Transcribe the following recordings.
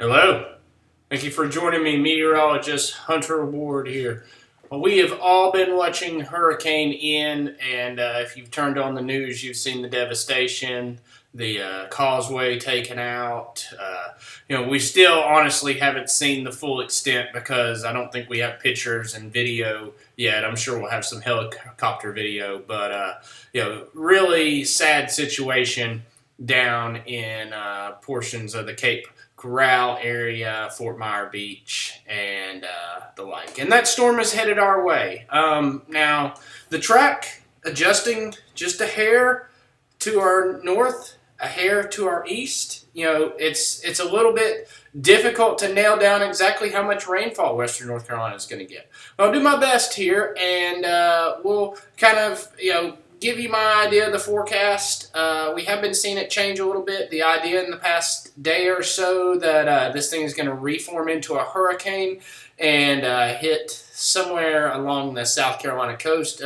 Hello. Thank you for joining me, meteorologist Hunter Ward here. Well, we have all been watching Hurricane Ian, and if you've turned on the news, you've seen the devastation, the causeway taken out. We still honestly haven't seen the full extent because I don't think we have pictures and video yet. I'm sure we'll have some helicopter video, but really sad situation down in portions of the Cape Corral area, Fort Myer Beach, and the like. And that storm is headed our way. Now, the track adjusting just a hair to our north, a hair to our east. It's a little bit difficult to nail down exactly how much rainfall Western North Carolina is going to get. I'll do my best here, and we'll kind of, give you my idea of the forecast. We have been seeing it change a little bit. The idea in the past day or so that this thing is going to reform into a hurricane and hit somewhere along the South Carolina coast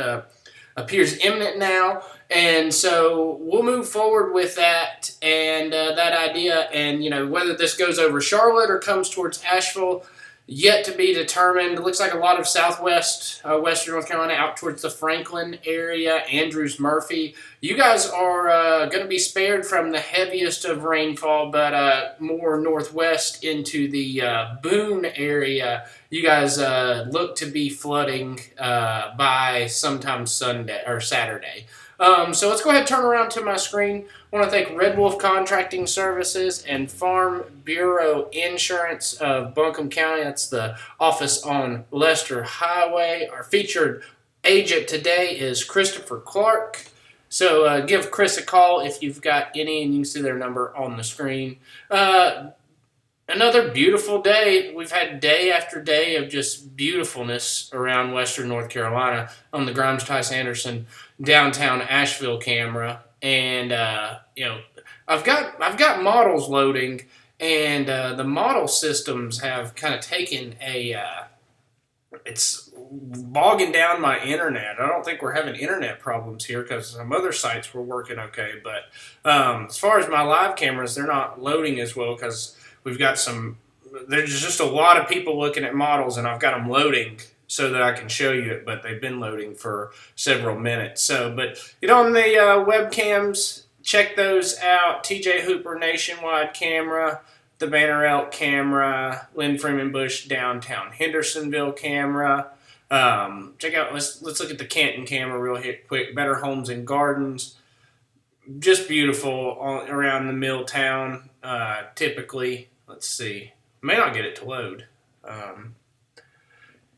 appears imminent now. And so we'll move forward with that and that idea. And, whether this goes over Charlotte or comes towards Asheville, yet to be determined. It looks like a lot of southwest, western North Carolina, out towards the Franklin area, Andrews, Murphy. You guys are going to be spared from the heaviest of rainfall, but more northwest into the Boone area. You guys look to be flooding by sometime Sunday or Saturday. So let's go ahead and turn around to my screen. I want to thank Red Wolf Contracting Services and Farm Bureau Insurance of Buncombe County. That's the office on Lester Highway. Our featured agent today is Christopher Clark. So give Chris a call if you've got any, and you can see their number on the screen. Another beautiful day. We've had day after day of just beautifulness around Western North Carolina on the Grimes-Tice-Anderson downtown Asheville camera. And I've got models loading, and the model systems have kind of taken it's bogging down my internet. I don't think we're having internet problems here because some other sites were working okay. But as far as my live cameras, they're not loading as well because we've got there's just a lot of people looking at models, and I've got them loading so that I can show you it, but they've been loading for several minutes. But get on the webcams, check those out. TJ Hooper Nationwide camera, the Banner Elk camera, Lynn Freeman Bush downtown Hendersonville camera. Check out, let's look at the Canton camera real quick. Better Homes and Gardens. Just beautiful all around the Milltown, typically. Let's see. May not get it to load.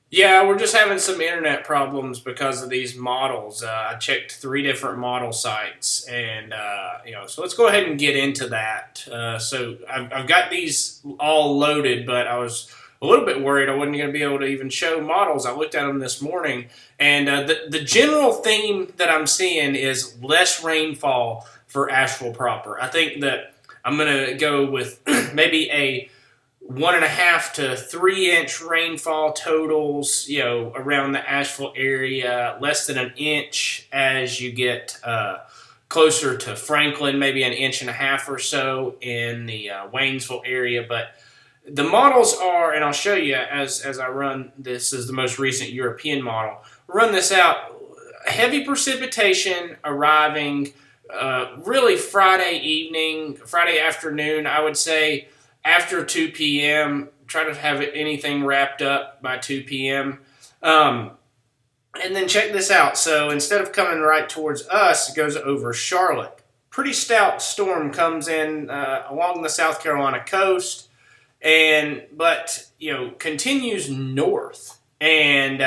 Yeah, we're just having some internet problems because of these models. I checked 3 different model sites, and so let's go ahead and get into that. So I've got these all loaded, but I was a little bit worried I wasn't going to be able to even show models. I looked at them this morning, and the general theme that I'm seeing is less rainfall for Asheville proper. I think that I'm going to go with maybe a 1.5 to 3 inch rainfall totals, around the Asheville area, less than an inch as you get closer to Franklin, maybe 1.5 inches or so in the Waynesville area. But the models are, and I'll show you as I run this, is the most recent European model. Run this out, heavy precipitation arriving really Friday afternoon, I would say. After 2 p.m., try to have anything wrapped up by 2 p.m. And then check this out. So instead of coming right towards us, it goes over Charlotte. Pretty stout storm comes in along the South Carolina coast, but continues north. And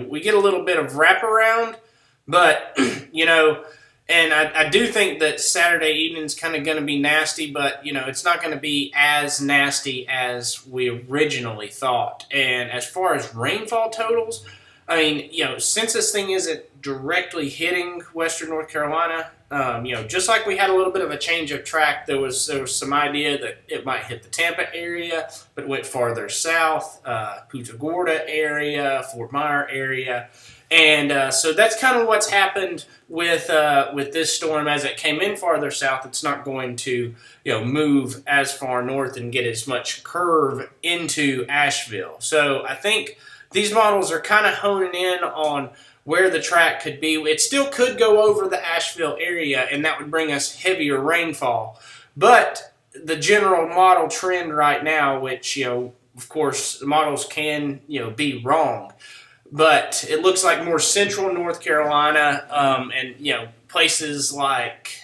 we get a little bit of wraparound, but and I do think that Saturday evening's kind of going to be nasty, but, it's not going to be as nasty as we originally thought. And as far as rainfall totals, I mean, since this thing isn't directly hitting Western North Carolina, Just like we had a little bit of a change of track, there was some idea that it might hit the Tampa area, but it went farther south, Punta Gorda area, Fort Myer area. And so that's kind of what's happened with this storm. As it came in farther south, it's not going to move as far north and get as much curve into Asheville. So I think these models are kind of honing in on where the track could be. It still could go over the Asheville area, and that would bring us heavier rainfall. But the general model trend right now, which of course the models can be wrong, but it looks like more central North Carolina and places like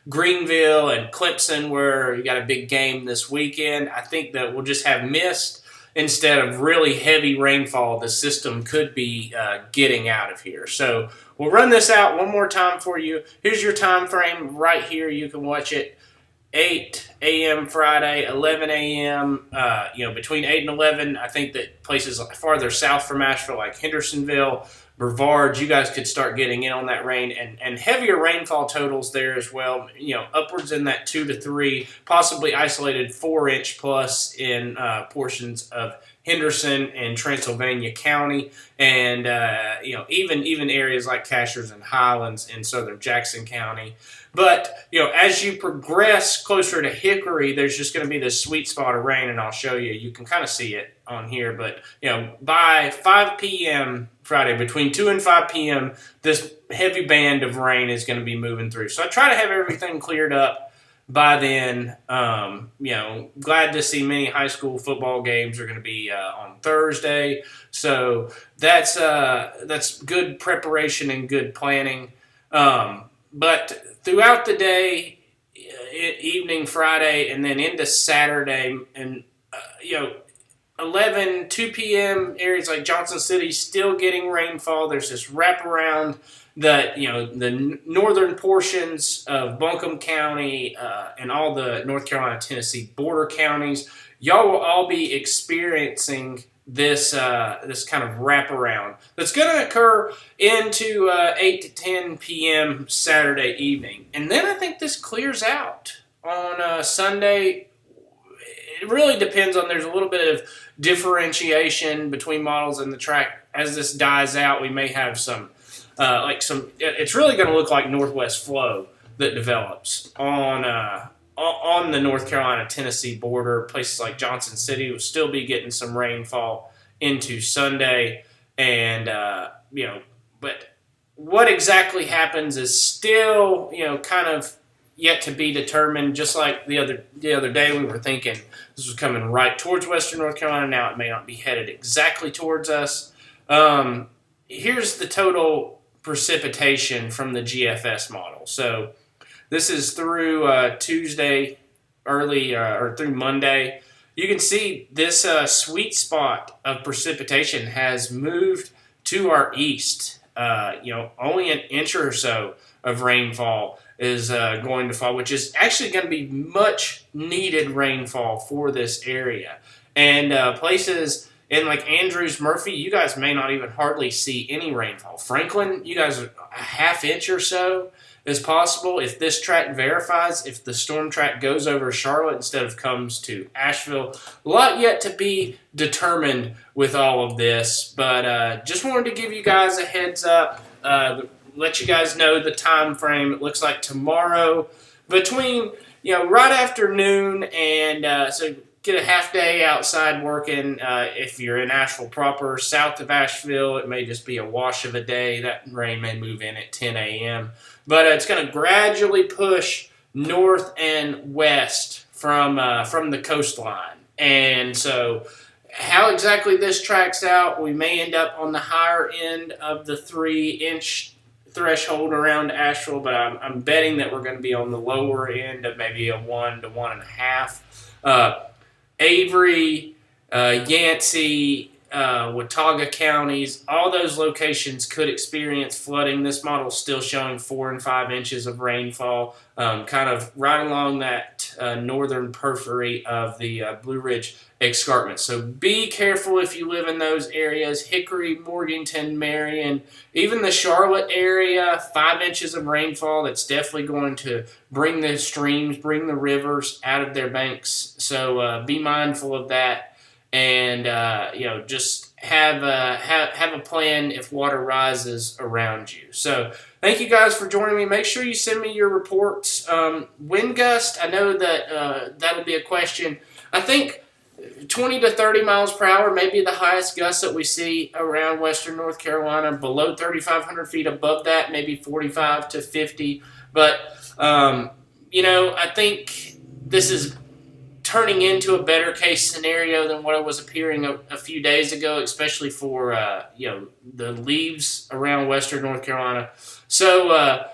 Greenville and Clemson, where you got a big game this weekend. I think that we'll just have mist instead of really heavy rainfall. The system could be getting out of here. So we'll run this out one more time for you. Here's your time frame right here. You can watch it 8 a.m. Friday, 11 a.m., between 8 and 11. I think that places farther south from Asheville, like Hendersonville, Brevard, you guys could start getting in on that rain, and heavier rainfall totals there as well. Upwards in that 2 to 3, possibly isolated 4-inch plus in portions of Henderson and Transylvania County, and even areas like Cashers and Highlands in southern Jackson County. But as you progress closer to Hickory, there's just going to be this sweet spot of rain, and I'll show you. You can kind of see it on here, but by 5 p.m. Friday, between 2 and 5 p.m., this heavy band of rain is going to be moving through. So I try to have everything cleared up by then. Glad to see many high school football games are going to be on Thursday. So that's good preparation and good planning. But throughout the day, evening Friday, and then into Saturday, and 2 p.m. areas like Johnson City still getting rainfall. There's this wraparound that the northern portions of Buncombe County and all the North Carolina Tennessee border counties. Y'all will all be experiencing this kind of wraparound that's going to occur into 8 to 10 p.m. Saturday evening, and then I think this clears out on Sunday. It really depends on, there's a little bit of differentiation between models and the track. As this dies out, we may have some it's really going to look like northwest flow that develops on the North Carolina-Tennessee border. Places like Johnson City will still be getting some rainfall into Sunday, and but what exactly happens is still kind of yet to be determined. Just like the other day, we were thinking this was coming right towards western North Carolina. Now it may not be headed exactly towards us. Here's the total precipitation from the GFS model. So this is through Tuesday early or through Monday. You can see this sweet spot of precipitation has moved to our east. Only an inch or so of rainfall is going to fall, which is actually going to be much needed rainfall for this area. And places in like Andrews, Murphy, you guys may not even hardly see any rainfall. Franklin, you guys, a half inch or so is possible if this track verifies, if the storm track goes over Charlotte instead of comes to Asheville. A lot yet to be determined with all of this, but just wanted to give you guys a heads up, let you guys know the time frame. It looks like tomorrow between right after noon and so get a half day outside working. If you're in Asheville proper, south of Asheville, it may just be a wash of a day. That rain may move in at 10 a.m. But it's going to gradually push north and west from the coastline. And so how exactly this tracks out, we may end up on the higher end of the 3-inch threshold around Asheville, but I'm betting that we're going to be on the lower end of maybe a 1 to 1.5. Avery, Yancey, Watauga counties, all those locations could experience flooding. This model is still showing 4 and 5 inches of rainfall, kind of right along that northern periphery of the Blue Ridge Escarpment. So be careful if you live in those areas. Hickory, Morganton, Marion, even the Charlotte area, 5 inches of rainfall. That's definitely going to bring the streams, bring the rivers out of their banks. So be mindful of that. And just have a plan if water rises around you. So thank you guys for joining me. Make sure you send me your reports. Wind gust, I know that that'll be a question. I think 20 to 30 miles per hour may be the highest gust that we see around western North Carolina. Below 3,500 feet, above that, maybe 45 to 50. But, I think this is turning into a better case scenario than what it was appearing a few days ago, especially for the leaves around western North Carolina. So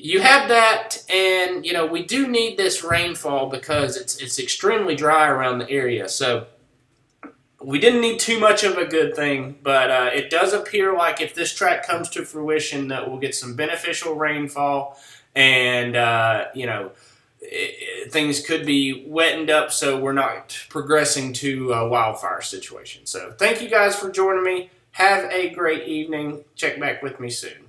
you have that, and we do need this rainfall because it's extremely dry around the area. So we didn't need too much of a good thing, but it does appear like if this track comes to fruition that we'll get some beneficial rainfall, and things could be wetted up so we're not progressing to a wildfire situation. So thank you guys for joining me. Have a great evening. Check back with me soon.